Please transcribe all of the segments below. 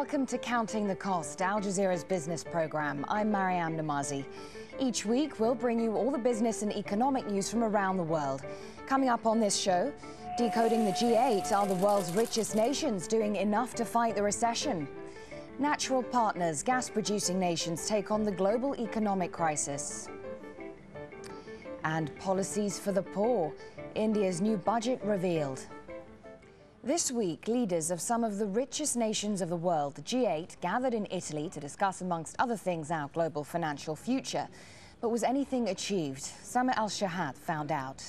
Welcome to Counting the Cost, Al Jazeera's business program. I'm Mariam Namazi. Each week, we'll bring you all the business and economic news from around the world. Coming up on this show, Decoding the G8, are the world's richest nations doing enough to fight the recession? Natural partners, gas-producing nations take on the global economic crisis. And policies for the poor, India's new budget revealed. This week, leaders of some of the richest nations of the world, the G8, gathered in Italy to discuss, amongst other things, our global financial future. But was anything achieved? Sama Al-Shahad found out.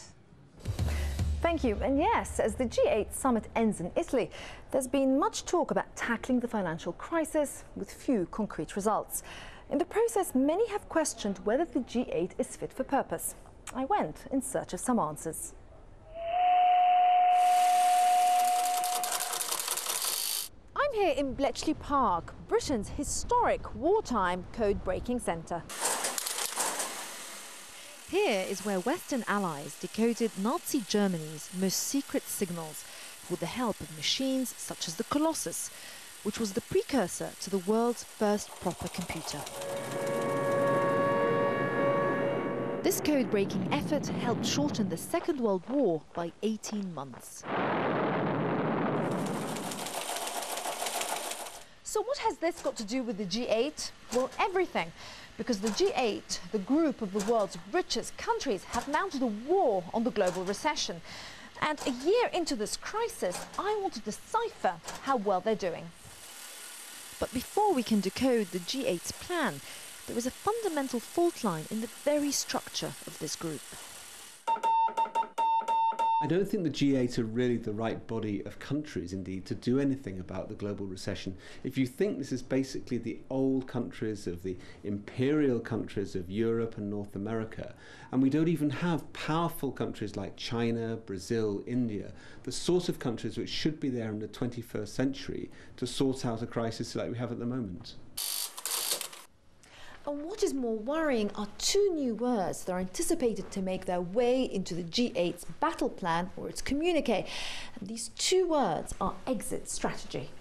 Thank you. And yes, as the G8 summit ends in Italy, there's been much talk about tackling the financial crisis with few concrete results. In the process, many have questioned whether the G8 is fit for purpose. I went in search of some answers. I'm here in Bletchley Park, Britain's historic wartime code-breaking centre. Here is where Western allies decoded Nazi Germany's most secret signals with the help of machines such as the Colossus, which was the precursor to the world's first proper computer. This code-breaking effort helped shorten the Second World War by 18 months. So what has this got to do with the G8? Well, everything. Because the G8, the group of the world's richest countries, have mounted a war on the global recession. And a year into this crisis, I want to decipher how well they're doing. But before we can decode the G8's plan, there is a fundamental fault line in the very structure of this group. I don't think the G8 are really the right body of countries, indeed, to do anything about the global recession. If you think this is basically the old countries of the imperial countries of Europe and North America, and we don't even have powerful countries like China, Brazil, India, the sort of countries which should be there in the 21st century to sort out a crisis like we have at the moment. And what is more worrying are two new words that are anticipated to make their way into the G8's battle plan or its communique. And these two words are exit strategy.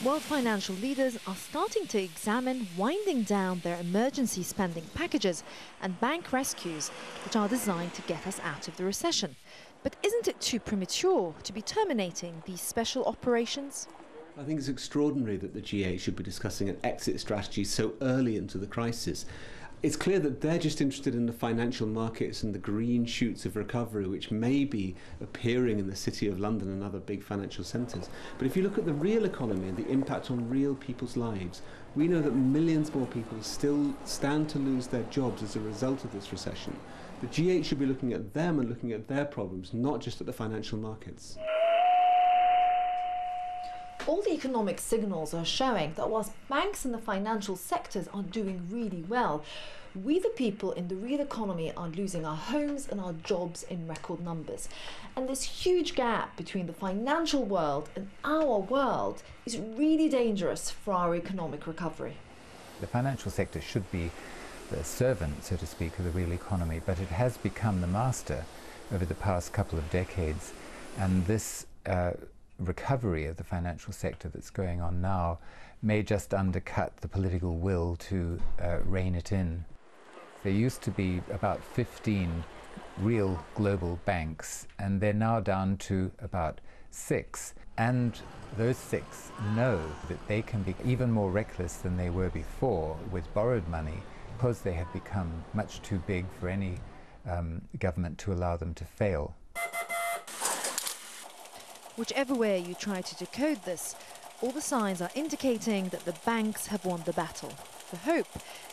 World financial leaders are starting to examine winding down their emergency spending packages and bank rescues, which are designed to get us out of the recession. But isn't it too premature to be terminating these special operations? I think it's extraordinary that the G8 should be discussing an exit strategy so early into the crisis. It's clear that they're just interested in the financial markets and the green shoots of recovery which may be appearing in the City of London and other big financial centres. But if you look at the real economy and the impact on real people's lives, we know that millions more people still stand to lose their jobs as a result of this recession. The G8 should be looking at them and looking at their problems, not just at the financial markets. All the economic signals are showing that whilst banks and the financial sectors are doing really well, we the people in the real economy are losing our homes and our jobs in record numbers. And this huge gap between the financial world and our world is really dangerous for our economic recovery. The financial sector should be the servant, so to speak, of the real economy, but it has become the master over the past couple of decades. And this recovery of the financial sector that's going on now may just undercut the political will to rein it in. There used to be about 15 real global banks, and they're now down to about 6. And those 6 know that they can be even more reckless than they were before with borrowed money because they have become much too big for any government to allow them to fail. Whichever way you try to decode this, all the signs are indicating that the banks have won the battle. The hope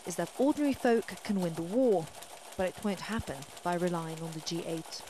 is that ordinary folk can win the war, but it won't happen by relying on the G8.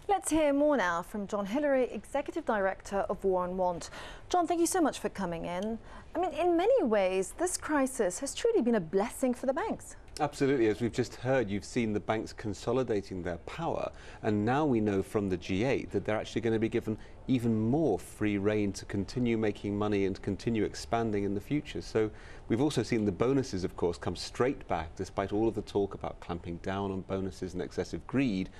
Let's hear more now from John Hillary, Executive Director of War on Want. John, thank you so much for coming in. I mean, in many ways, this crisis has truly been a blessing for the banks. Absolutely. As we've just heard, you've seen the banks consolidating their power, and now we know from the G8 that they're actually going to be given even more free rein to continue making money and continue expanding in the future. So we've also seen the bonuses, of course, come straight back, despite all of the talk about clamping down on bonuses and excessive greed.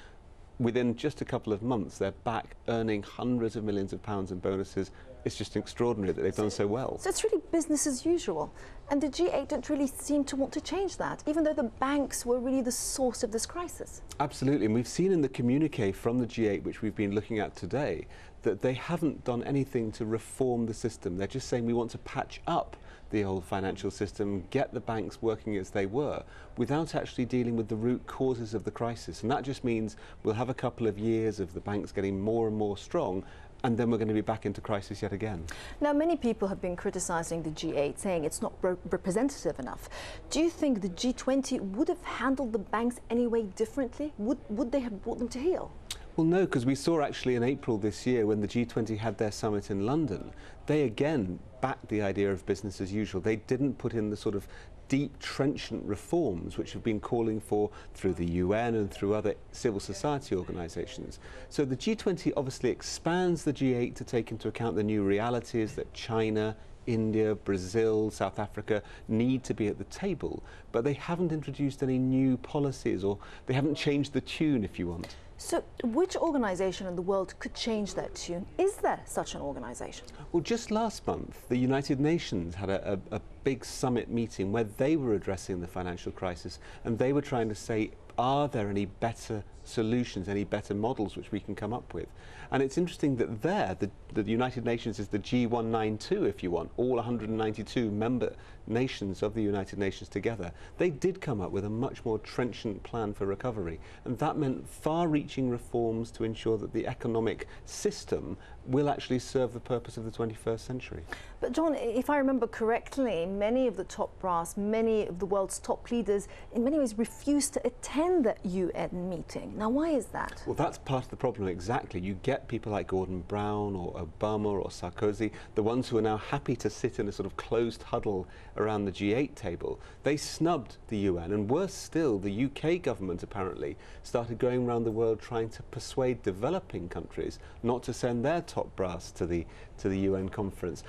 Within just a couple of months, they're back earning hundreds of millions of pounds in bonuses it's just extraordinary that they've done so well. So it's really business as usual. And the G8 don't really seem to want to change that, even though the banks were really the source of this crisis. Absolutely, and we've seen in the communique from the G8, which we've been looking at today, that they haven't done anything to reform the system. They're just saying we want to patch up the old financial system, get the banks working as they were, without actually dealing with the root causes of the crisis. And that just means we'll have a couple of years of the banks getting more and more strong, and then we're going to be back into crisis yet again. Now, many people have been criticising the G8, saying it's not representative enough. Do you think the G20 would have handled the banks anyway differently? Would they have brought them to heel? Well, no, because we saw actually in April this year when the G20 had their summit in London, they again backed the idea of business as usual. They didn't put in the sort of deep, trenchant reforms which have been calling for through the UN and through other civil society organisations. So the G20 obviously expands the G8 to take into account the new realities that China, India, Brazil, South Africa need to be at the table, but they haven't introduced any new policies, or they haven't changed the tune, if you want. So which organisation in the world could change that tune? Is there such an organisation? Well, just last month, the United Nations had a big summit meeting where they were addressing the financial crisis, and they were trying to say, are there any better solutions, any better models which we can come up with? And it's interesting that the United Nations is the G192, if you want, all 192 member nations of the United Nations together. They did come up with a much more trenchant plan for recovery, and that meant far-reaching reforms to ensure that the economic system will actually serve the purpose of the 21st century. But John, if I remember correctly, many of the top brass, many of the world's top leaders, in many ways refused to attend the UN meeting. Now, why is that? Well, that's part of the problem, exactly. You get people like Gordon Brown or Obama or Sarkozy, the ones who are now happy to sit in a sort of closed huddle around the G8 table. They snubbed the UN, and worse still, the UK government apparently started going around the world trying to persuade developing countries not to send their top brass to the UN conference.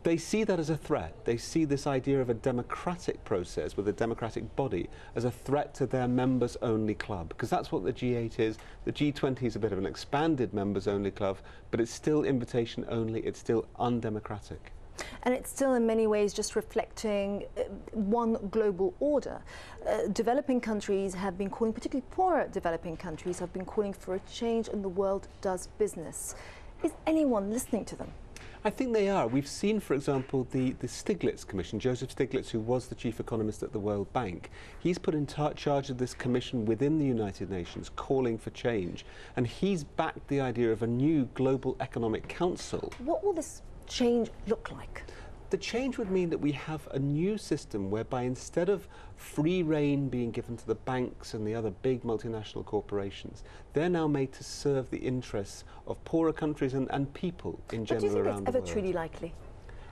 They see that as a threat. They see this idea of a democratic process with a democratic body as a threat to their members-only club, because that's what the G8 is. The G20 is a bit of an expanded members-only club, but it's still invitation-only. It's still undemocratic. And it's still in many ways just reflecting one global order. Developing countries have been calling, particularly poorer developing countries, have been calling for a change in the world does business. Is anyone listening to them? I think they are. We've seen, for example, the Stiglitz Commission, Joseph Stiglitz, who was the chief economist at the World Bank. He's put in charge of this commission within the United Nations, calling for change. And he's backed the idea of a new global economic council. What will this change look like? The change would mean that we have a new system whereby instead of free rein being given to the banks and the other big multinational corporations, they're now made to serve the interests of poorer countries and people in general around the world. Do you think it's ever truly likely?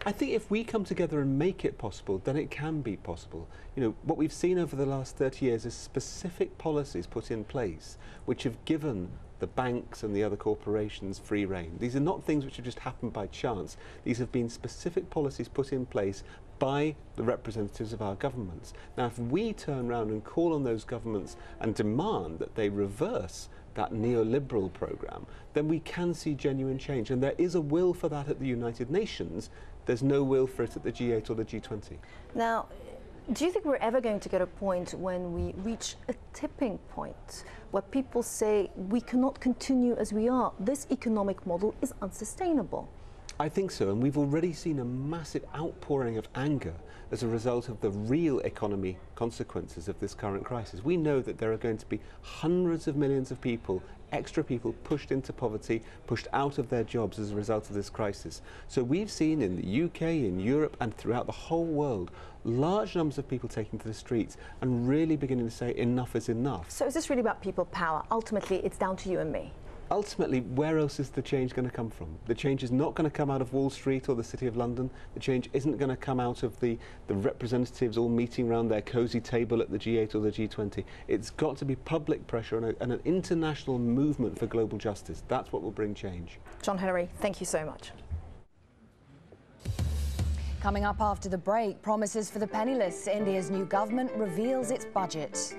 I think if we come together and make it possible, then it can be possible. You know, what we've seen over the last 30 years is specific policies put in place which have given the banks and the other corporations free rein. These are not things which have just happened by chance. These have been specific policies put in place by the representatives of our governments. Now, if we turn around and call on those governments and demand that they reverse that neoliberal program, then we can see genuine change. And there is a will for that at the United Nations. There's no will for it at the G8 or the G20. Now, do you think we're ever going to get a point when we reach a tipping point where people say we cannot continue as we are? This economic model is unsustainable. I think so, and we've already seen a massive outpouring of anger as a result of the real economy consequences of this current crisis. We know that there are going to be hundreds of millions of people, extra people, pushed into poverty, pushed out of their jobs as a result of this crisis. So we've seen in the UK, in Europe, and throughout the whole world, large numbers of people taking to the streets and really beginning to say enough is enough. So is this really about people power? Ultimately, it's down to you and me. Ultimately, where else is the change going to come from? The change is not going to come out of Wall Street or the City of London. The change isn't going to come out of the representatives all meeting around their cosy table at the G8 or the G20. It's got to be public pressure and an international movement for global justice. That's what will bring change. John Henry, thank you so much. Coming up after the break, promises for the penniless. India's new government reveals its budget.